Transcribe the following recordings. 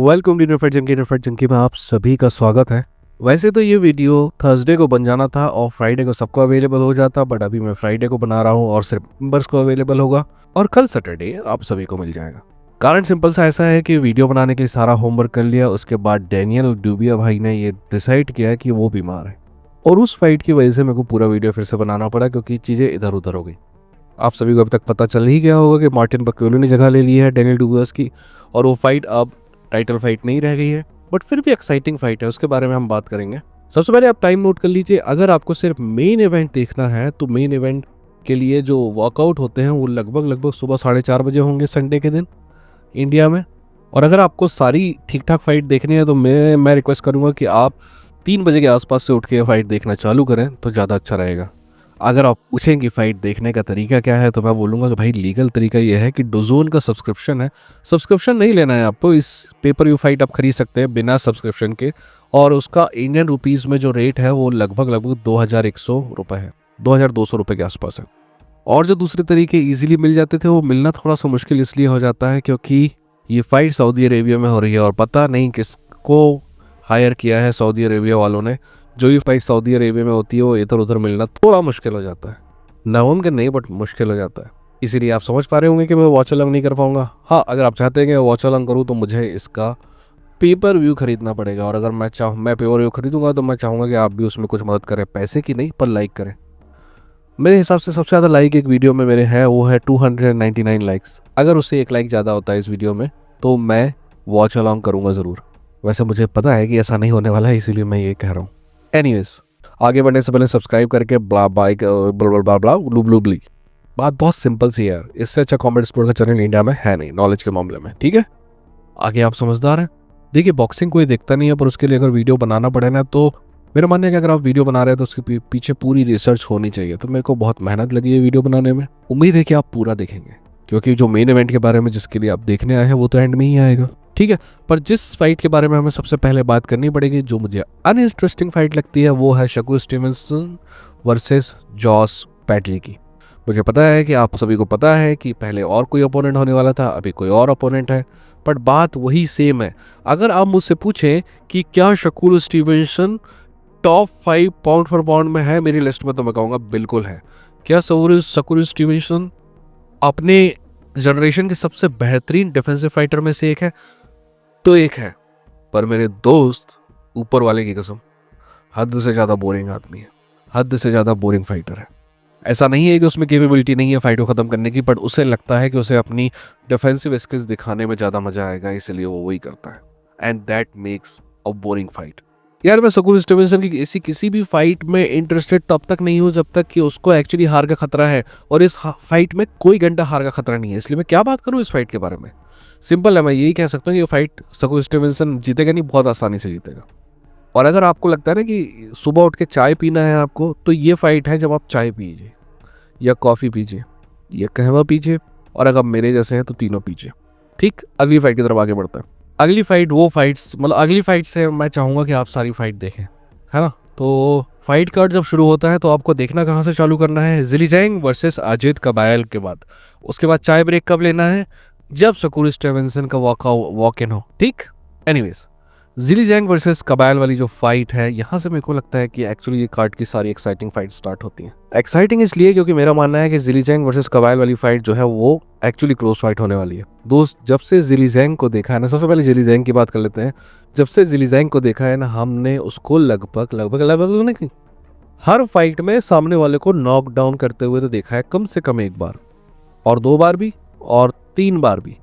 Welcome to नफरत junkie में आप सभी का स्वागत है। वैसे तो ये वीडियो थर्सडे को बन जाना था और फ्राइडे को सबको अवेलेबल हो जाता, बट अभी मैं फ्राइडे को बना रहा हूँ और सिर्फ मेंबर्स को अवेलेबल होगा और कल सैटरडे आप सभी को मिल जाएगा। कारण सिंपल सा ऐसा है कि वीडियो बनाने के लिए सारा होमवर्क कर लिया, उसके बाद डैनियल डूबिया भाई ने ये डिसाइड किया कि वो बीमार है और उस फाइट की वजह से मेरे को पूरा वीडियो फिर से बनाना पड़ा क्योंकि चीज़ें इधर उधर हो गई। आप सभी को अब तक पता चल ही गया होगा कि मार्टिन बक्योलो ने जगह ले ली है डैनियल डूबियस की और वो फाइट अब टाइटल फाइट नहीं रह गई है, बट फिर भी एक्साइटिंग फाइट है, उसके बारे में हम बात करेंगे। सबसे पहले आप टाइम नोट कर लीजिए, अगर आपको सिर्फ मेन इवेंट देखना है तो मेन इवेंट के लिए जो वर्कआउट होते हैं वो लगभग सुबह 4:30 बजे होंगे संडे के दिन इंडिया में। और अगर आपको सारी ठीक ठाक फाइट देखनी है तो मैं रिक्वेस्ट करूँगा कि आप 3 बजे के आसपास से उठ के फाइट देखना चालू करें तो ज़्यादा अच्छा रहेगा। अगर आप पूछें कि फ़ाइट देखने का तरीका क्या है तो मैं बोलूँगा कि भाई लीगल तरीका ये है कि डोज़ोन का सब्सक्रिप्शन है, सब्सक्रिप्शन नहीं लेना है आपको। इस पेपर व्यू फाइट आप खरीद सकते हैं बिना सब्सक्रिप्शन के और उसका इंडियन रुपीज़ में जो रेट है वो लगभग 2100 रुपये है, 2200 रुपये के आसपास है। और जो दूसरे तरीके ईजिली मिल जाते थे वो मिलना थोड़ा सा मुश्किल इसलिए हो जाता है क्योंकि ये फ़ाइट सऊदी अरेबिया में हो रही है और पता नहीं किसको हायर किया है सऊदी अरेबिया वालों ने। जो भी फाइट सऊदी अरेबिया में होती है वो इधर उधर मिलना थोड़ा मुश्किल हो जाता है, नामुमकिन नहीं बट मुश्किल हो जाता है। इसीलिए आप समझ पा रहे होंगे कि मैं वॉच अलॉन्ग नहीं कर पाऊंगा। हाँ, अगर आप चाहते हैं कि वॉच अलॉन्ग करूँ तो मुझे इसका पेपर व्यू खरीदना पड़ेगा और अगर मैं पेपर व्यू खरीदूंगा तो मैं चाहूँगा कि आप भी उसमें कुछ मदद करें, पैसे की नहीं पर लाइक करें। मेरे हिसाब से सबसे ज़्यादा लाइक एक वीडियो में मेरे है वो है 299 लाइक्स। अगर उससे एक लाइक ज़्यादा होता है इस वीडियो में तो मैं वॉच अलॉन्ग करूँगा ज़रूर। वैसे मुझे पता है कि ऐसा नहीं होने वाला है, इसीलिए मैं ये कह रहा हूँ। एनीवेज, आगे बढ़ने से पहले सब्सक्राइब करके ब्ली। बात बहुत सिंपल सी है यार, इससे अच्छा कॉमेडी स्पोर्ट का चैनल इंडिया में है नहीं नॉलेज के मामले में, ठीक है। आगे आप समझदार हैं। देखिए, बॉक्सिंग कोई देखता नहीं है पर उसके लिए अगर वीडियो बनाना पड़े ना तो मेरा मानना है कि अगर आप वीडियो बना रहे हैं तो उसके पीछे पूरी रिसर्च होनी चाहिए। तो मेरे को बहुत मेहनत लगी है वीडियो बनाने में, उम्मीद है कि आप पूरा देखेंगे क्योंकि जो मेन इवेंट के बारे में जिसके लिए आप देखने आए हैं वो तो एंड में ही आएगा, ठीक है। पर जिस फाइट के बारे में हमें सबसे पहले बात करनी पड़ेगी, जो मुझे अनइंटरेस्टिंग फाइट लगती है, वो है शकूर स्टीवनसन वर्सेस जॉस पैटली की। मुझे पता है कि आप सभी को पता है कि पहले और कोई अपोनेंट होने वाला था, अभी कोई और अपोनेंट है, बट बात वही सेम है। अगर आप मुझसे पूछें कि क्या Shakur Stevenson top 5 pound for pound में है मेरी लिस्ट में, तो मैं कहूँगा बिल्कुल है। क्या शकूर स्टीवनसन अपने जनरेशन के सबसे बेहतरीन डिफेंसिव फाइटर में से एक है? तो एक है, पर मेरे दोस्त ऊपर वाले की कसम हद से ज़्यादा बोरिंग आदमी है, हद से ज़्यादा बोरिंग फाइटर है। ऐसा नहीं है कि उसमें कैपेबिलिटी नहीं है फाइट को ख़त्म करने की, बट उसे लगता है कि उसे अपनी डिफेंसिव स्किल्स दिखाने में ज़्यादा मज़ा आएगा, इसलिए वो वही करता है and that makes a boring fight. यार, मैं शकूर स्टीवनसन की ऐसी किसी भी फाइट में इंटरेस्टेड तब तक नहीं हूँ जब तक कि उसको एक्चुअली हार का खतरा है, और इस फाइट में कोई घंटा हार का खतरा नहीं है, इसलिए मैं क्या बात करूँ इस फाइट के बारे में। सिंपल है, मैं यही कह सकता हूँ कि ये फाइट शकूर स्टीवनसन जीतेगा नहीं, बहुत आसानी से जीतेगा। और अगर आपको लगता है ना कि सुबह उठ के चाय पीना है आपको, तो ये फाइट है जब आप चाय पीजिए या कॉफ़ी पीजिए या कहवा पीजिए, और अगर मेरे जैसे हैं तो तीनों पीजिए, ठीक। अगली फाइट की तरफ आगे बढ़ता है। अगली फाइट अगली फाइट से मैं चाहूँगा कि आप सारी फाइट देखें, है ना। तो फाइट कार्ड जब शुरू होता है तो आपको देखना कहाँ से चालू करना है, ज़िली ज़ैंग वर्सेस अजीत कबायल के बाद। उसके बाद चाय ब्रेक कब लेना है, जब शकूर स्टीवनसन का वॉक इन हो, ठीक। एनीवेज, ज़िली ज़ैंग वर्सेस कबायल वाली जो फाइट है, यहाँ से मेरे को लगता है कि एक्चुअली ये कार्ड की सारी एक्साइटिंग फाइट स्टार्ट होती हैं। एक्साइटिंग इसलिए क्योंकि मेरा मानना है कि ज़िली ज़ैंग वर्सेस कबायल वाली फाइट जो है वो एक्चुअली क्लोज फाइट होने वाली है। दोस्त, जब से ज़िली ज़ैंग को देखा है ना, सबसे पहले ज़िली ज़ैंग की बात कर लेते हैं। जब से ज़िली ज़ैंग को देखा है ना, हमने उसको लगभग हर फाइट में सामने वाले को नॉक डाउन करते हुए तो देखा है, कम से कम 1 बार और 2 बार भी और 3 बार भी।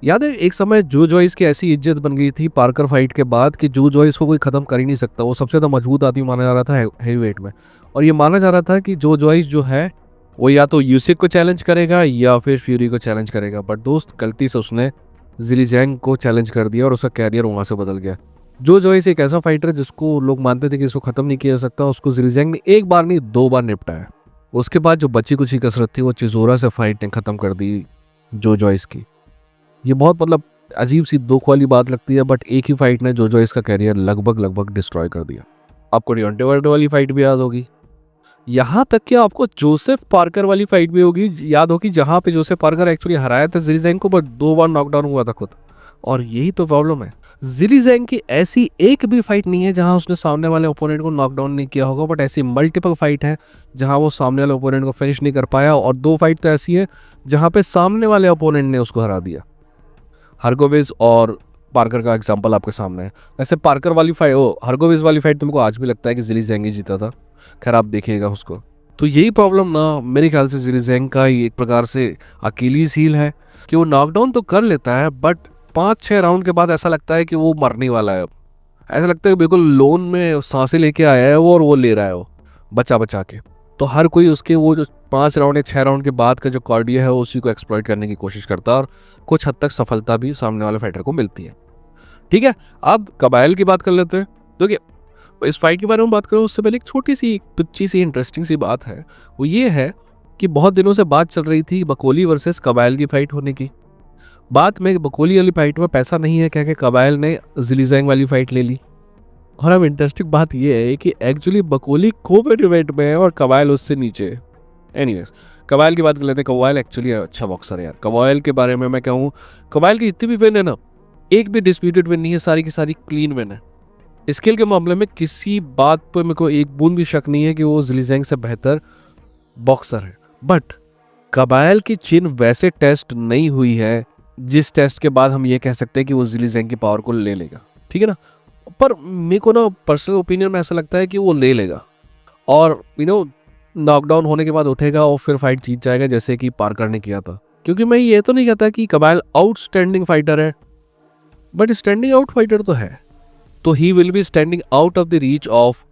याद है एक समय जो जॉइस की ऐसी इज्जत बन गई थी पार्कर फाइट के बाद कि जो जॉइस को कोई ख़त्म कर ही नहीं सकता, वो सबसे ज़्यादा मजबूत आदमी माना जा रहा था हेवी वेट में, और ये माना जा रहा था कि जो जॉइस जो है वो या तो यूसिक को चैलेंज करेगा या फिर फ्यूरी को चैलेंज करेगा। बट दोस्त, गलती से उसने ज़िली ज़ैंग को चैलेंज कर दिया और उसका कैरियर वहाँ से बदल गया। जो जॉइस एक ऐसा फाइटर जिसको लोग मानते थे कि इसको ख़त्म नहीं किया जा सकता, उसको ज़िली ज़ैंग ने 1 बार नहीं 2 बार निपटाया। उसके बाद जो बची कुछ ही कसरत थी वो चिज़ोरा से फाइट ने ख़त्म कर दी जो जॉइस की। ये बहुत अजीब सी दुख वाली बात लगती है, बट एक ही फाइट ने जो जॉइस का कैरियर लगभग डिस्ट्रॉय कर दिया। आपको डियोंटे विल्डर वाली फाइट भी याद होगी, यहाँ तक कि आपको जोसेफ पार्कर वाली फाइट भी होगी याद होगी, जहाँ पे जोसेफ पार्कर एक्चुअली हराया था ज़िली ज़ैंग को, बट 2 बार नॉकडाउन हुआ था खुद। और यही तो प्रॉब्लम है। जिली जैंग की ऐसी एक भी फाइट नहीं है जहां उसने सामने वाले ओपोनेंट को नॉकडाउन नहीं किया होगा, बट ऐसी मल्टीपल फाइट है जहां वो सामने वाले ओपोनेंट को फिनिश नहीं कर पाया, और 2 फाइट तो ऐसी है जहां पे सामने वाले ओपोनेंट ने उसको हरा दिया। हरगोविज और पार्कर का एग्जांपल आपके सामने है। वैसे पार्कर वाली फाइट, हरगोविज वाली फाइट तुमको आज भी लगता है कि जिली जैंग ही जीता था, खैर आप देखिएगा उसको। तो यही प्रॉब्लम ना मेरे ख्याल से जिली जैंग का एक प्रकार से अकेलीज हील है कि वो नॉकडाउन तो कर लेता है, बट 5-6 राउंड के बाद ऐसा लगता है कि वो मरने वाला है। अब ऐसा लगता है कि बिल्कुल लोन में सांसें लेके आया है वो, और वो ले रहा है वो बचा बचा के। तो हर कोई उसके वो जो 5 राउंड या 6 राउंड के बाद का जो कार्डियो है उसी को एक्सप्लॉइट करने की कोशिश करता है, और कुछ हद तक सफलता भी सामने वाले फाइटर को मिलती है। ठीक है, अब कबाइल की बात कर लेते हैं। देखिए, इस फाइट के बारे में बात करूँ उससे पहले एक छोटी सी तुच्छी सी इंटरेस्टिंग सी बात है। वो ये है कि बहुत दिनों से बात चल रही थी बकोली वर्सेस कबाइल की फाइट होने की। बात में बकोली वाली फाइट में पैसा नहीं है, क्या कि कबाइल ने जिली जैंग वाली फाइट ले ली। और अब इंटरेस्टिंग बात यह है कि एक्चुअली बकोली को-मेन इवेंट में है और कबाइल उससे नीचे है। एनीवेज, कबाइल की बात कर लेते हैं। कबाइल एक्चुअली अच्छा बॉक्सर है यार। कबाइल के बारे में मैं कहूँ, कबाइल की जितनी भी विन है ना, एक भी डिस्प्यूटेड विन नहीं है, सारी की सारी क्लीन विन है। स्किल के मामले में किसी बात पर मेरे को एक बूंद भी शक नहीं है कि वो जिली जैंग से बेहतर बॉक्सर है। बट कबाइल की चिन वैसे टेस्ट नहीं हुई है जिस टेस्ट के बाद हम ये कह सकते हैं कि वो जिली जैंग की पावर को ले लेगा। ठीक है ना, पर मेरे को ना पर्सनल ओपिनियन में ऐसा लगता है कि वो ले लेगा, और नॉकडाउन होने के बाद उठेगा और फिर फाइट जीत जाएगा जैसे कि पार्कर ने किया था। क्योंकि मैं ये तो नहीं कहता कि कबाइल आउटस्टैंडिंग फाइटर है, बट स्टैंडिंग आउट फाइटर तो है। तो he will be standing out of the reach of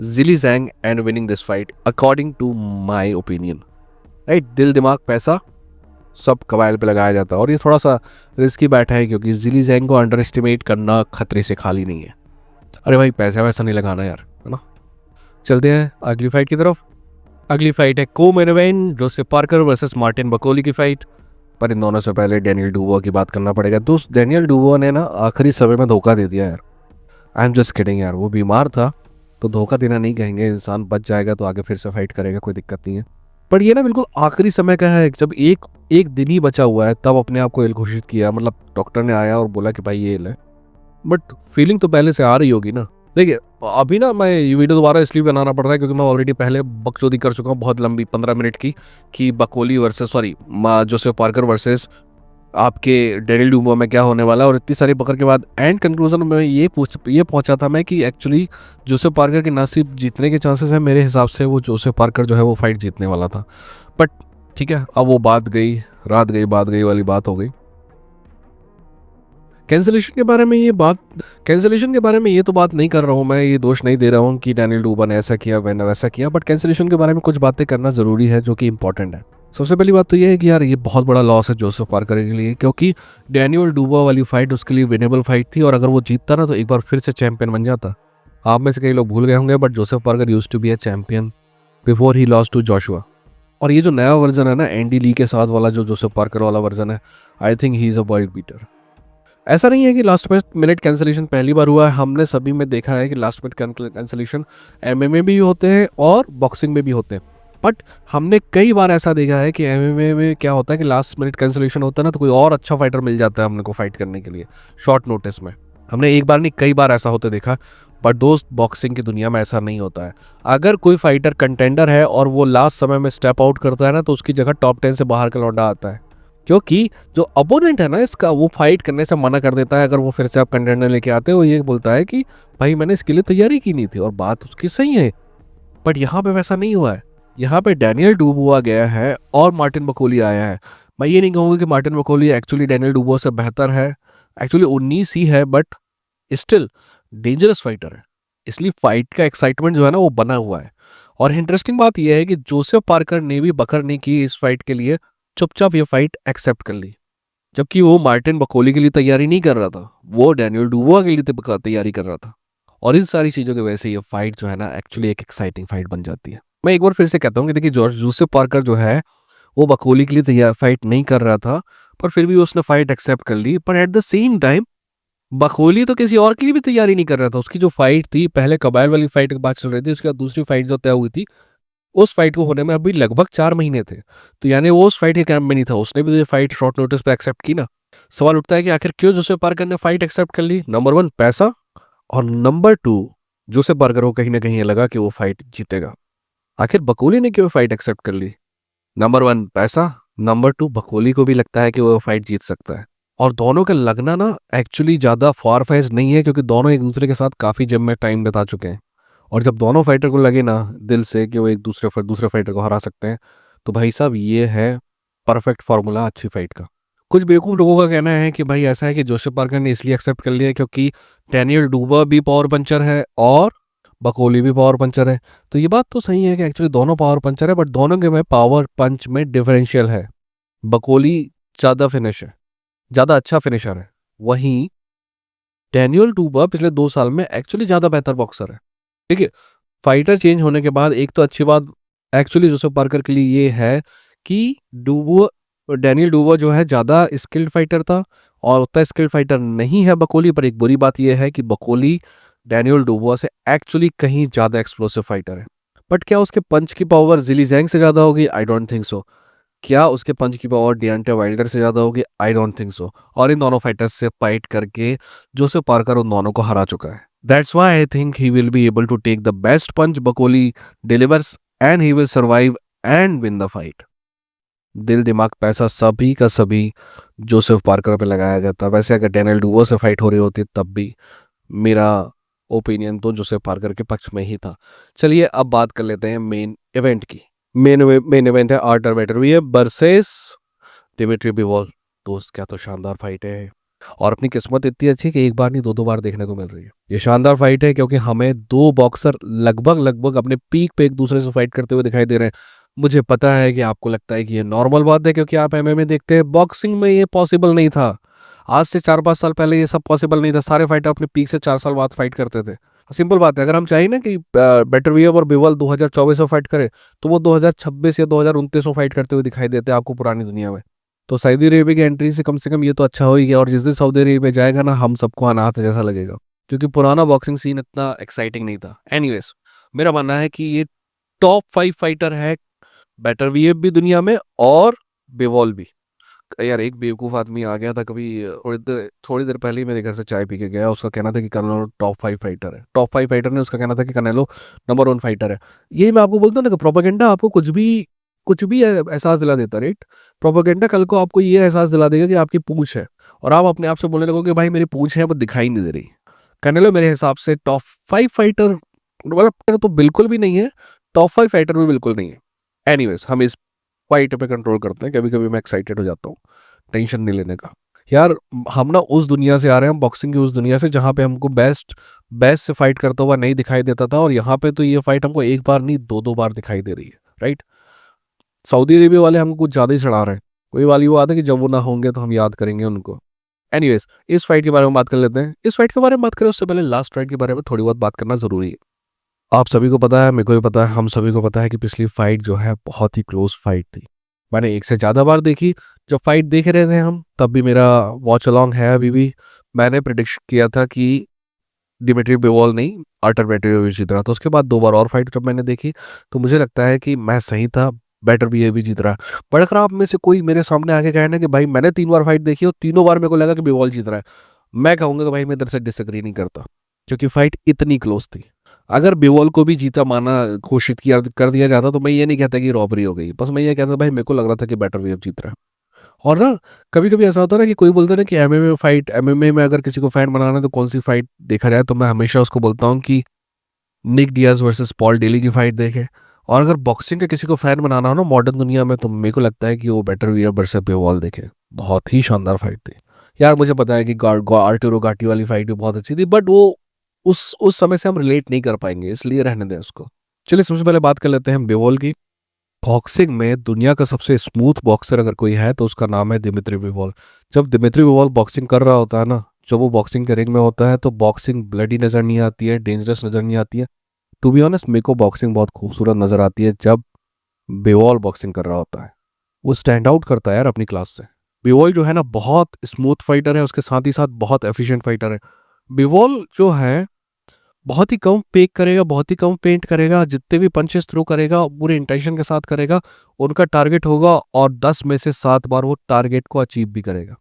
Zhilei Zhang and winning this fight according to my opinion. Right, दिल दिमाग पैसा सब कबाइल पे लगाया जाता है, और ये थोड़ा सा रिस्की बैठा है क्योंकि जिली जैंग को अंडर एस्टिमेट करना खतरे से खाली नहीं है। अरे भाई, पैसा वैसा नहीं लगाना यार, है ना। चलते हैं अगली फाइट की तरफ। अगली फाइट है co-main event, Joseph Parker versus Martin Bakole की फाइट। पर इन दोनों से पहले डैनियल डुवो की बात करना पड़ेगा। दोस्त, डैनियल डुवो ने ना आखिरी समय में धोखा दे दिया यार। आई एम जस्ट किडिंग यार, वो बीमार था तो धोखा देना नहीं कहेंगे, इंसान बच जाएगा तो आगे फिर से फाइट करेगा, कोई दिक्कत नहीं है। पर ये ना बिल्कुल आखिरी समय का है, जब एक दिन ही बचा हुआ है तब अपने आप को इल घोषित किया। मतलब डॉक्टर ने आया और बोला कि भाई ये इल है, बट फीलिंग तो पहले से आ रही होगी ना। देखिए, अभी ना मैं ये वीडियो दोबारा इसलिए बनाना पड़ रहा है क्योंकि मैं ऑलरेडी पहले बकचोदी कर चुका हूँ बहुत लंबी 15 मिनट की, कि Bakoli versus Joseph Parker versus आपके डैनियल डुवो में क्या होने वाला है। और इतनी सारी बकर के बाद एंड कंक्लूजन में ये पहुंचा था मैं कि एक्चुअली जोसेफ पार्कर के नासिब जीतने के चांसेस है। मेरे हिसाब से वो जोसेफ पार्कर जो है वो फाइट जीतने वाला था, बट ठीक है, अब वो बात गई बात गई वाली बात हो गई। कैंसिलेशन के बारे में ये तो बात नहीं कर रहा हूँ मैं, ये दोष नहीं दे रहा हूँ कि डैनियल डुवो ने ऐसा किया, मैंने वैसा किया, बट कैंसिलेशन के बारे में कुछ बातें करना ज़रूरी है जो कि इंपॉर्टेंट है। सबसे पहली बात तो ये है कि यार ये बहुत बड़ा लॉस है जोसेफ पार्कर के लिए, क्योंकि डैनियल डुवो वाली फाइट उसके लिए विनेबल फाइट थी, और अगर वो जीतता ना तो एक बार फिर से चैंपियन बन जाता। आप में से कई लोग भूल गए होंगे, but Joseph Parker used to be a champion before he lost to Joshua. और ये जो नया वर्जन है ना एंडी ली के साथ वाला, जो जोसेफ पार्कर वाला वर्जन है, I think he is a world beater. ऐसा नहीं है कि लास्ट मिनट कैंसिलेशन पहली बार हुआ है, हमने सभी में देखा है कि लास्ट मिनट कैंसिलेशन एमएमए भी होते हैं और बॉक्सिंग में भी होते हैं। बट हमने कई बार ऐसा देखा है कि एमएमए में क्या होता है कि लास्ट मिनट कैंसिलेशन होता है ना, तो कोई और अच्छा फाइटर मिल जाता है हमने को फाइट करने के लिए शॉर्ट नोटिस में। हमने एक बार नहीं कई बार ऐसा होते देखा, बट दोस्त बॉक्सिंग की दुनिया में ऐसा नहीं होता है। अगर कोई फाइटर कंटेंडर है और वो लास्ट समय में स्टेप आउट करता है ना, तो उसकी जगह टॉप 10 से बाहर का लौंडा आता है, क्योंकि जो अपोनेंट है ना इसका, वो फाइट करने से मना कर देता है। अगर वो फिर से आप कंटेंडर लेके आते हो, ये बोलता है कि भाई मैंने इसके लिए तैयारी की नहीं थी, और बात उसकी सही है। बट यहाँ पे वैसा नहीं हुआ है, यहाँ पे डैनियल डुवो गया है और मार्टिन बकोली आया है। मैं ये नहीं कहूँगा कि मार्टिन बकोली एक्चुअली डैनियल डुवो से बेहतर है, एक्चुअली 19 ही है, बट स्टिल डेंजरस फाइटर है। इसलिए फाइट का एक्साइटमेंट जो है ना वो बना हुआ है। और इंटरेस्टिंग बात यह है कि जोसेफ पार्कर ने भी बकर नहीं की इस फाइट के लिए, चुपचाप ये फाइट एक्सेप्ट कर ली, जबकि वो मार्टिन बकोली के लिए तैयारी नहीं कर रहा था, वो डैनियल डुवो के लिए तैयारी कर रहा था। और इन सारी चीज़ों की वजह से ये फाइट जो है ना एक्चुअली एक एक्साइटिंग फाइट बन जाती है। मैं एक बार फिर से कहता हूँ कि देखिए, जोसेफ पार्कर जो है वो बकोली के लिए तैयार फाइट नहीं कर रहा था, पर फिर भी उसने फाइट एक्सेप्ट कर ली। पर at the same time Bakoli तो किसी और के लिए भी तैयारी नहीं कर रहा था। उसकी जो फाइट थी, पहले कबाइल वाली फाइट की बात चल रही थी, उसके बाद दूसरी फाइट जो तय हुई थी, उस फाइट को होने में अभी लगभग 4 महीने थे। तो यानी वो उस फाइट के कैंप में नहीं था, उसने भी फाइट शॉर्ट नोटिस पे एक्सेप्ट की ना। सवाल उठता है कि आखिर क्यों जोसेफ पार्कर ने फाइट एक्सेप्ट कर ली। नंबर 1 पैसा, और नंबर 2 जोसेफ पार्कर को कहीं ना कहीं ये लगा कि वो फाइट जीतेगा। आखिर बकोली ने क्यों फाइट एक्सेप्ट कर ली। नंबर 1 पैसा, नंबर 2 बकोली को भी लगता है कि वो फाइट जीत सकता है। और दोनों का लगना ना एक्चुअली ज़्यादा फार फेज नहीं है, क्योंकि दोनों एक दूसरे के साथ काफ़ी जिम में टाइम बिता चुके हैं। और जब दोनों फाइटर को लगे ना दिल से कि वो एक दूसरे फाइटर को हरा सकते हैं, तो भाई साहब ये है परफेक्ट फार्मूला अच्छी फाइट का। कुछ बेवकूफ़ लोगों का कहना है कि भाई ऐसा है कि जोसेफ पार्कर ने इसलिए एक्सेप्ट कर लिया क्योंकि डैनियल डूबा भी पावर पंचर है और बकोली भी पावर पंचर है। तो ये बात तो सही है कि एक्चुअली दोनों पावर पंचर है, बट दोनों के में पावर पंच में डिफरेंशियल है। बकोली ज़्यादा फिनिश है, ज़्यादा अच्छा फिनिशर है, वहीं डैनियल डूबा पिछले 2 साल में एक्चुअली ज़्यादा बेहतर बॉक्सर है। ठीक है, फाइटर चेंज होने के बाद एक तो अच्छी बात एक्चुअली जोसेफ पार्कर के लिए ये है कि डूबो डैनियल डूबो जो है ज़्यादा स्किल्ड फाइटर था और उतना स्किल्ड फाइटर नहीं है बकोली। पर एक बुरी बात यह है कि बकोली डैनियल डूबो से एक्चुअली कहीं ज़्यादा एक्सप्लोसिव फाइटर है। बट क्या उसके पंच की पावर जिली जैंग से ज़्यादा होगी? I don't think so. क्या उसके पंच की पावर डियांटे वाइल्डर से ज़्यादा होगी? I don't think so. और इन दोनों फाइटर्स से फाइट करके जोसेफ पार्कर उन दोनों को हरा चुका है। That's why I think he will be able to take the best punch Bakole delivers and he will survive and win the fight. दिल दिमाग पैसा सभी का सभी जोसेफ पार्कर पे लगाया गया था। वैसे अगर डैनियल डूवो से फाइट हो रही होती तब भी मेरा ओपिनियन तो जोसेफ पार्कर के पक्ष में ही था। चलिए अब बात कर लेते हैं मेन इवेंट की। मेन इवेंट है आर्टर वेटरवीय वर्सेस डिमिट्री बिवॉल। दोस्त क्या तो शानदार फाइट है, और अपनी किस्मत इतनी अच्छी कि एक बार नहीं 2-2 बार देखने को मिल रही है। ये शानदार फाइट है क्योंकि हमें दो बॉक्सर लगभग अपने पीक पे एक दूसरे से फाइट करते हुए दिखाई दे रहे हैं। मुझे पता है कि आपको लगता है कि ये नॉर्मल बात है क्योंकि आप एमएमए देखते हैं, बॉक्सिंग में ये पॉसिबल नहीं था। आज से 4-5 साल पहले ये सब पॉसिबल नहीं था। सारे फाइटर अपने पीक से 4 साल बाद फाइट करते थे। सिंपल बात है, अगर हम चाहिए ना कि बेटरवियर और बिवल 2024 में फाइट करे, तो वो 2026 या 2029 में फाइट करते हुए दिखाई देते हैं आपको पुरानी दुनिया में। तो सऊदी अरेबिया की एंट्री से कम ये तो अच्छा हो ही गया। और जिस दिन सऊदी अरेबिया जाएगा ना, हम सबको अनाथ जैसा लगेगा, क्योंकि पुराना बॉक्सिंग सीन इतना एक्साइटिंग नहीं था। एनीवेज, मेरा मानना है कि ये टॉप 5 फाइटर है, बेटरवियर भी दुनिया में और बिवॉल भी। यार एक बेवकूफ़ आदमी आ गया था कभी, थोड़ी देर पहले ही मेरे घर से चाय पी के गया। उसका कहना था कि कनेलो टॉप 5 फाइटर है। टॉप 5 फाइटर ने उसका कहना था कि कनेलो नंबर 1 फाइटर है। ये मैं आपको बोलता हूँ ना कि प्रोपेगेंडा आपको कुछ भी एहसास दिला देता, राइट। प्रोपेगेंडा कल को आपको ये एहसास दिला देगा कि आपकी पूंछ है, और आप अपने आप से बोलने लगोगे भाई मेरी पूंछ है वो दिखाई नहीं दे रही। कनेलो मेरे हिसाब से टॉप 5 फाइटर मतलब तो बिल्कुल भी नहीं है, टॉप 5 फाइटर भी बिल्कुल नहीं है। एनीवेज, हम इस फाइट पे कंट्रोल करते हैं। कभी कभी मैं एक्साइटेड हो जाता हूँ, टेंशन नहीं लेने का। यार हम ना उस दुनिया से आ रहे हैं, हम बॉक्सिंग की उस दुनिया से जहाँ पे हमको बेस्ट बेस्ट से फाइट करता हुआ नहीं दिखाई देता था, और यहाँ पे तो ये फाइट हमको एक बार नहीं 2-2 बार दिखाई दे रही है, राइट। सऊदी अरेबिया वाले हमको कुछ ज़्यादा ही चढ़ा रहे हैं। कोई वाली वो आता है कि जब वो ना होंगे तो हम याद करेंगे उनको। एनीवेज, इस फाइट के बारे में बात कर लेते हैं। इस फाइट के बारे में बात करें उससे पहले लास्ट फाइट के बारे में थोड़ी बहुत बात करना ज़रूरी है। आप सभी को पता है, मेरे को भी पता है, हम सभी को पता है कि पिछली फाइट जो है बहुत ही क्लोज फाइट थी। मैंने एक से ज़्यादा बार देखी। जब फाइट देख रहे थे हम तब भी मेरा वॉच अलॉन्ग है अभी भी। मैंने प्रिडिक्ट किया था कि डिमिट्री बिवॉल नहीं, आर्टर वेटरवीयर जीत रहा था। उसके बाद 2 बार और फाइट जब मैंने देखी तो मुझे लगता है कि मैं सही था, बेटर भी जीत रहा है। पर अगर आप में से कोई मेरे सामने आके कहे ना कि भाई मैंने 3 बार फाइट देखी और तीनों बार मेरे को लगा कि बिवॉल जीत रहा है, मैं कहूँगा कि भाई मैं इधर से डिसएग्री नहीं करता, क्योंकि फाइट इतनी क्लोज थी। अगर बिवॉल को भी जीता माना घोषित किया कर दिया जाता तो मैं ये नहीं कहता कि रॉबरी हो गई, बस मैं ये कहता भाई मेरे को लग रहा था कि बेटर वेव जीत रहा है। और ना कभी कभी ऐसा होता है ना कि कोई बोलता है ना कि एमएमए में अगर किसी को फैन बनाना है तो कौन सी फाइट देखा जाए, तो मैं हमेशा उसको बोलता हूँ कि Nick Diaz versus Paul Daley की फाइट देखे। और अगर बॉक्सिंग का किसी को फैन बनाना हो ना मॉडर्न दुनिया में, तो मेरे को लगता है कि वो बेटर वियर वर्सेस बिवॉल देखे। बहुत ही शानदार फाइट थी यार। मुझे पता है कि आर्टुरो गाटी वाली फाइट भी बहुत अच्छी थी, बट वो उस समय से हम रिलेट नहीं कर पाएंगे, इसलिए रहने दें उसको। चलिए सबसे पहले बात कर लेते हैं बिवॉल की। बॉक्सिंग में दुनिया का सबसे स्मूथ बॉक्सर अगर कोई है तो उसका नाम है दिमित्री बिवॉल। जब दिमित्री बिवॉल बॉक्सिंग कर रहा होता है ना, जब वो बॉक्सिंग के रिंग में होता है, तो बॉक्सिंग ब्लडी नज़र नहीं आती है, डेंजरस नज़र नहीं आती है। टू बी ऑनेस्ट मेरे को बॉक्सिंग बहुत खूबसूरत नज़र आती है जब बिवॉल बॉक्सिंग कर रहा होता है। वो स्टैंड आउट करता है यार अपनी क्लास से। बिवॉल जो है ना बहुत स्मूथ फाइटर है, उसके साथ ही साथ बहुत एफिशिएंट फाइटर है। बिवॉल जो है बहुत ही कम पेक करेगा, बहुत ही कम पेंट करेगा, जितने भी पंचेस थ्रो करेगा पूरे इंटेंशन के साथ करेगा, उनका टारगेट होगा और 10 में से 7 बार वो टारगेट को अचीव भी करेगा।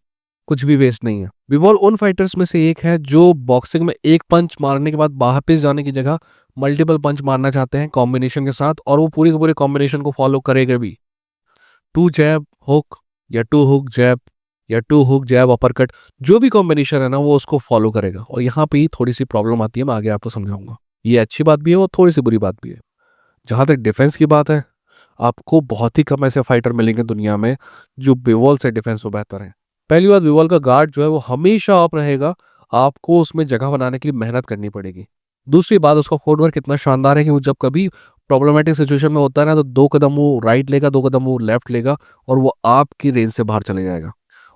कुछ भी वेस्ट नहीं है। बिवॉल उन फाइटर्स में से एक है जो बॉक्सिंग में एक पंच मारने के बाद वापस जाने की जगह मल्टीपल पंच मारना चाहते हैं कॉम्बिनेशन के साथ, और वो पूरी के पूरे कॉम्बिनेशन को फॉलो करेगा भी। टू जैब हुक, या टू हुक जैब, या टू हुक जैब अपरकट, जो भी कॉम्बिनेशन है ना वो उसको फॉलो करेगा। और यहाँ पे ही थोड़ी सी प्रॉब्लम आती है, मैं आगे आपको समझाऊंगा। ये अच्छी बात भी है और थोड़ी सी बुरी बात भी है। जहाँ तक डिफेंस की बात है, आपको बहुत ही कम ऐसे फाइटर मिलेंगे दुनिया में जो बिवॉल से डिफेंस में बेहतर है। पहली बात, बिवॉल का गार्ड जो है वो हमेशा ऑफ रहेगा, आपको उसमें जगह बनाने के लिए मेहनत करनी पड़ेगी। दूसरी बात, उसका फुटवर्क कितना शानदार है कि वो जब कभी प्रॉब्लमेटिक सिचुएशन में होता है ना, तो 2 कदम वो राइट लेगा, 2 कदम वो लेफ्ट लेगा, और वो आपकी रेंज से बाहर चले जाएगा।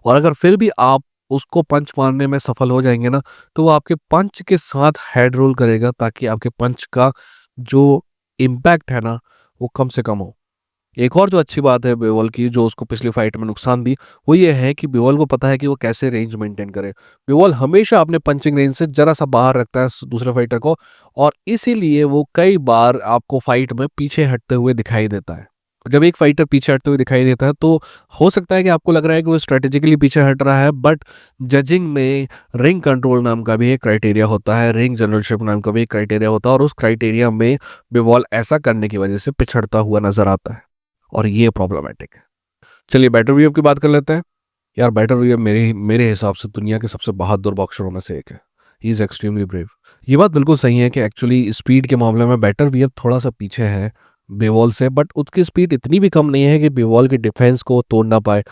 और अगर फिर भी आप उसको पंच मारने में सफल हो जाएंगे ना, तो वो आपके पंच के साथ हेड रोल करेगा ताकि आपके पंच का जो इम्पैक्ट है ना वो कम से कम हो। एक और जो अच्छी बात है बिवॉल की, जो उसको पिछली फाइट में नुकसान दी, वो ये है कि बिवॉल को पता है कि वो कैसे रेंज मेंटेन करे। बिवॉल हमेशा अपने पंचिंग रेंज से जरा सा बाहर रखता है दूसरे फाइटर को, और इसीलिए वो कई बार आपको फाइट में पीछे हटते हुए दिखाई देता है। जब एक फाइटर पीछे हटते हुए दिखाई देता है तो हो सकता है कि आपको लग रहा है कि वो स्ट्रेटेजिकली पीछे हट रहा है, बट जजिंग में रिंग कंट्रोल नाम का भी एक क्राइटेरिया होता है, रिंग जनरलशिप नाम का भी एक क्राइटेरिया होता है, और उस क्राइटेरिया में बिवॉल ऐसा करने की वजह से पिछड़ता हुआ नजर आता है, और ये प्रॉब्लमेटिक है। चलिए बैटर वीव की बात कर लेते हैं। यार बैटर वीव मेरे मेरे हिसाब से दुनिया के सबसे बहादुर बॉक्सरों में से एक है। He is extremely brave. ये बात बिल्कुल सही है कि एक्चुअली स्पीड के मामले में बैटर वीव थोड़ा सा पीछे है बेवॉल से, बट उसकी स्पीड इतनी भी कम नहीं है कि बेवॉल की डिफेंस को तोड़ ना पाए।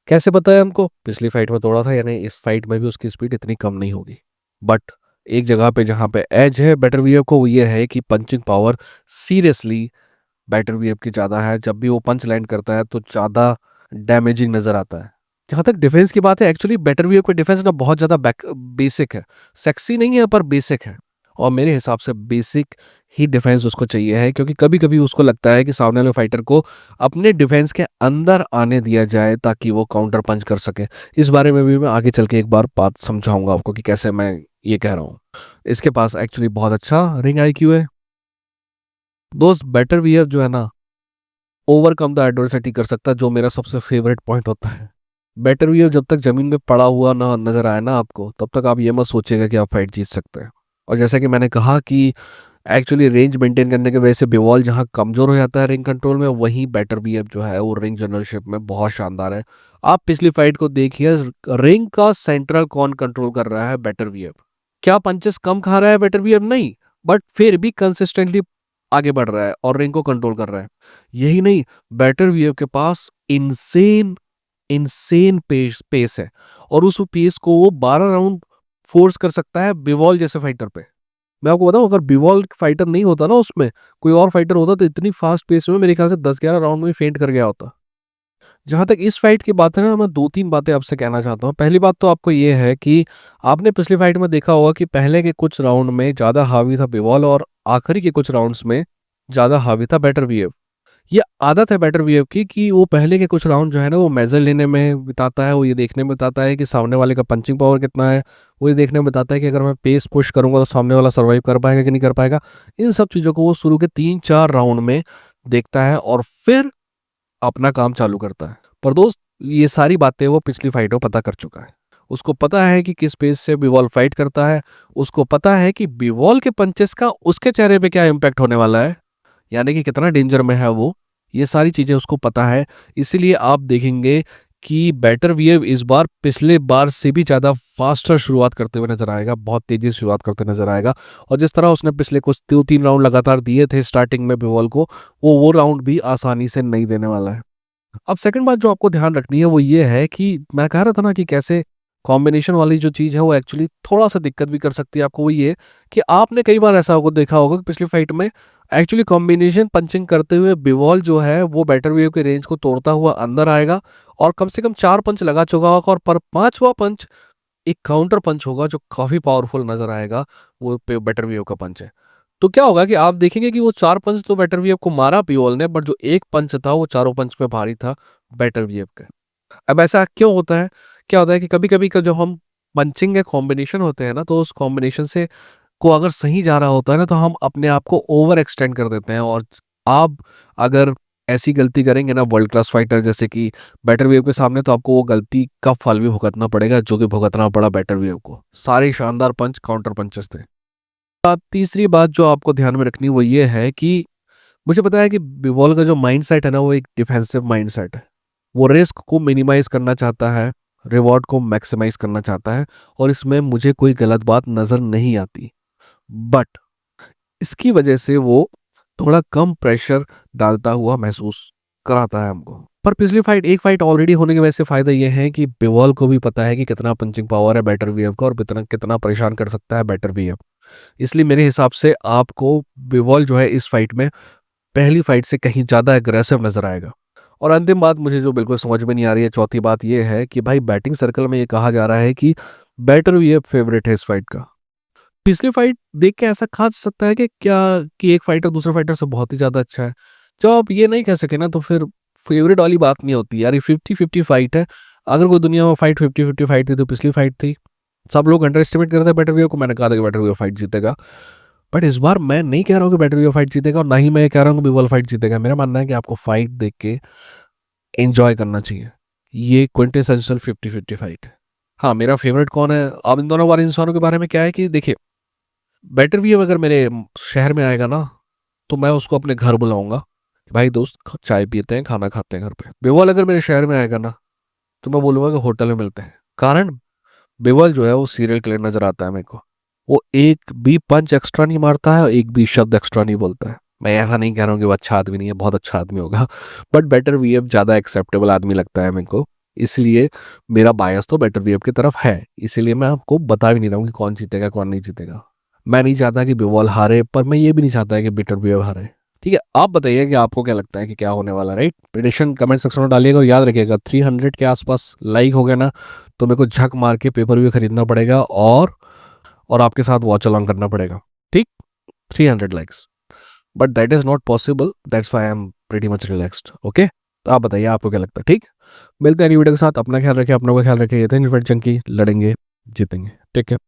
कैसे पता है हमको? पिछली फाइट में तोड़ा था, यानी इस फाइट में भी उसकी स्पीड इतनी कम नहीं होगी। बट एक जगह पे जहाँ पे एज है बैटर वीव को, वो ये है कि punching power seriously Beterbiev की ज़्यादा है। जब भी वो पंच लैंड करता है तो ज़्यादा डैमेजिंग नज़र आता है। जहाँ तक डिफेंस की बात है, एक्चुअली बैटर वीव का डिफेंस ना बहुत ज़्यादा बेसिक है। सेक्सी नहीं है पर बेसिक है, और मेरे हिसाब से बेसिक ही डिफेंस उसको चाहिए है, क्योंकि कभी कभी उसको लगता है कि सामने वाले फाइटर को अपने डिफेंस के अंदर आने दिया जाए ताकि वो काउंटर पंच कर सके। इस बारे में भी मैं आगे चल के एक बार बात समझाऊंगा आपको कि कैसे मैं ये कह रहा हूँ। इसके पास एक्चुअली बहुत अच्छा रिंग आईक्यू है दोस्त। बैटर वीव जो है ना, ओवरकम द एडवर्सिटी कर सकता है, जो मेरा सबसे फेवरेट पॉइंट होता है। बैटर वीव जब तक जमीन में पड़ा हुआ ना नजर आए ना आपको, तब तक आप ये मत सोचिएगा कि आप फाइट जीत सकते हैं। और जैसा कि मैंने कहा कि एक्चुअली रेंज मेंटेन करने की वजह से बिवॉल जहाँ कमजोर हो जाता है रिंग कंट्रोल में, वहीं बैटर वीव जो है वो रिंग जनरलशिप में बहुत शानदार है। आप पिछली फाइट को देखिए, रिंग का सेंट्रल कौन कंट्रोल कर रहा है? Beterbiev. क्या पंचेस कम खा रहा है बैटर वीव? नहीं, बट फिर भी कंसिस्टेंटली आगे बढ़ रहा है और रिंग को कंट्रोल कर रहा है। यही नहीं, बैटर वीव के पास इनसेन इनसेन पेस है, और उस पेस को वो 12 राउंड फोर्स कर सकता है बिवॉल जैसे फाइटर पे। मैं आपको बताऊं, अगर बिवॉल फाइटर नहीं होता ना, उसमें कोई और फाइटर होता तो इतनी फास्ट पेस में मेरे ख्याल से 10-11 राउंड में फेंट कर गया होता। जहां तक इस फाइट की बात है ना, मैं 2-3 बातें आपसे कहना चाहता हूँ। पहली बात तो आपको ये है कि आपने पिछली फाइट में देखा होगा कि पहले के कुछ राउंड में ज्यादा हावी था बिवॉल, और आखिरी के कुछ राउंड्स में ज्यादा हावी था बैटर वीव। ये आदत है बैटर वीव की कि वो पहले के कुछ राउंड जो है ना वो मेजर लेने में बिताता है, वो ये देखने में बिताता है कि सामने वाले का पंचिंग पावर कितना है, वो ये देखने में बिताता है कि अगर मैं पेस पुश करूंगा तो सामने वाला सर्वाइव कर पाएगा कि नहीं कर पाएगा। इन सब चीज़ों को वो शुरू के 3-4 राउंड में देखता है और फिर अपना काम चालू करता है। पर दोस्त, ये सारी बातें वो पिछली फाइट में पता कर चुका है। उसको पता है कि किस पेस से बिवॉल फाइट करता है, उसको पता है कि बिवॉल के पंचेस का उसके चेहरे पे क्या इम्पैक्ट होने वाला है, यानी कि कितना डेंजर में है वो। ये सारी चीज़ें उसको पता है। इसीलिए आप देखेंगे कि बैटर वीव इस बार पिछले बार से भी ज़्यादा फास्टर शुरुआत करते हुए नजर आएगा, बहुत तेज़ी से शुरुआत करते नजर आएगा। और जिस तरह उसने पिछले कुछ 2-3 राउंड लगातार दिए थे स्टार्टिंग में बिवॉल को, वो राउंड भी आसानी से नहीं देने वाला है। अब सेकंड बात जो आपको ध्यान रखनी है वो ये है कि मैं कह रहा था ना कि कैसे कॉम्बिनेशन वाली जो चीज़ है वो एक्चुअली थोड़ा सा दिक्कत भी कर सकती है आपको। वो ये कि आपने कई बार ऐसा होगा देखा होगा कि पिछली फाइट में एक्चुअली कॉम्बिनेशन पंचिंग करते हुए बिवॉल जो है वो बैटर वेव के रेंज को तोड़ता हुआ अंदर आएगा, और कम से कम 4 पंच लगा चुका होगा, और पर 5वां पंच एक काउंटर पंच होगा जो काफ़ी पावरफुल नजर आएगा। वो बैटर वेव का पंच है। तो क्या होगा कि आप देखेंगे कि वो 4 पंच तो बैटर वीएफ को मारा पियोल ने, बट जो एक पंच था वो चारों पंच पे भारी था बैटर वीएफ के। अब ऐसा क्यों होता है? क्या होता है कि कभी कभी का जब हम पंचिंग के कॉम्बिनेशन होते हैं ना, तो उस कॉम्बिनेशन से को अगर सही जा रहा होता है ना, तो हम अपने आप को ओवर एक्सटेंड कर देते हैं। और आप अगर ऐसी गलती करेंगे ना वर्ल्ड क्लास फाइटर जैसे कि बैटर वेव के सामने, तो आपको वो गलती का फल भी भुगतना पड़ेगा जो कि भुगतना पड़ा बैटर वेव को। सारे शानदार पंच काउंटर पंचेस थे। तीसरी बात जो आपको ध्यान में रखनी वो ये है कि मुझे पता है कि बिवॉल का जो माइंडसेट है ना वो एक डिफेंसिव माइंडसेट है। वो रिस्क को मिनिमाइज करना चाहता है, रिवॉर्ड को मैक्सिमाइज करना चाहता है, और इसमें मुझे कोई गलत बात नजर नहीं आती। बट इसकी वजह से वो थोड़ा कम प्रेशर डालता हुआ महसूस कराता है हमको। पर पिछली फाइट, एक फाइट ऑलरेडी होने की वजह से फायदा ये है कि बिवॉल को भी पता है कि कितना पंचिंग पावर है बैटर वीएफ का और कितना कितना परेशान कर सकता है बैटर वीएफ। इसलिए मेरे हिसाब से आपको बिवॉल जो है इस फाइट में पहली फाइट से कहीं ज़्यादा एग्रेसिव नजर आएगा। और अंतिम बात मुझे जो बिल्कुल समझ में नहीं आ रही है, चौथी बात यह है कि भाई बैटिंग सर्कल में ये कहा जा रहा है कि बैटर वीएफ फेवरेट है इस फाइट का। पिछली फाइट देख के ऐसा कहा जा सकता है कि क्या कि एक फाइटर दूसरे फाइटर से बहुत ही ज़्यादा अच्छा है। जब आप ये नहीं कह सके ना तो फिर फेवरेट वाली बात नहीं होती यार। ये 50-50 फाइट है। अगर कोई दुनिया में फाइट 50-50 फाइट थी तो पिछली फाइट थी। सब लोग अंडर एस्टिमेट करते हैं बैटर वीएफ को, मैंने कहा था कि बैटर वीएफ फाइट जीतेगा। बट इस बार मैं नहीं कह रहा हूँ कि बैटर वीएफ फाइट जीतेगा और ना ही मैं कह रहा हूँ कि बिवॉल फाइट जीतेगा। मेरा मानना है कि आपको फाइट देख के एंजॉय करना चाहिए। ये क्विंटेसेंशियल 50-50 फाइट है। हाँ, मेरा फेवरेट कौन है, अब इन दोनों बार इंसानों के बारे में क्या है कि देखिए, बैटर वीएफ अगर मेरे शहर में आएगा ना तो मैं उसको अपने घर बुलाऊंगा कि भाई दोस्त चाय पीते हैं, खाना खाते हैं घर पे। बिवॉल अगर मेरे शहर में आएगा ना तो मैं बोलूंगा कि होटल में मिलते हैं। कारण बिवॉल जो है वो सीरियल किलर नजर आता है मेरे को। वो एक भी पंच एक्स्ट्रा नहीं मारता है और एक भी शब्द एक्स्ट्रा नहीं बोलता है। मैं ऐसा नहीं कह रहा हूँ कि वो अच्छा आदमी नहीं है, बहुत अच्छा आदमी होगा, बट बेटर वीएफ ज़्यादा एक्सेप्टेबल आदमी लगता है मेरे को। इसलिए मेरा बायस तो बेटर वीएफ की तरफ है। इसीलिए मैं आपको बता भी नहीं रहा हूँ कि कौन जीतेगा कौन नहीं जीतेगा। मैं नहीं चाहता कि बिवॉल हारे, पर मैं ये भी नहीं चाहता कि बेटर वीएफ हारे। ठीक है, आप बताइए कि आपको क्या लगता है कि क्या होने वाला, राइट? प्रेडिक्शन कमेंट सेक्शन में डालिएगा और याद रखिएगा 300 के आसपास लाइक हो गया ना तो मेरे को झक मार के पेपर भी खरीदना पड़ेगा और आपके साथ वॉच अलॉन्ग करना पड़ेगा। ठीक, 300 likes, but that is not possible, that's why I am pretty much relaxed. Okay, तो आप बताइए आपको क्या लगता है। ठीक, मिलते हैं अगली वीडियो के साथ। अपना ख्याल रखिए, अपनों का ख्याल रखिए। ये थे इन्फेक्ट जंकी, लड़ेंगे जीतेंगे। Take care.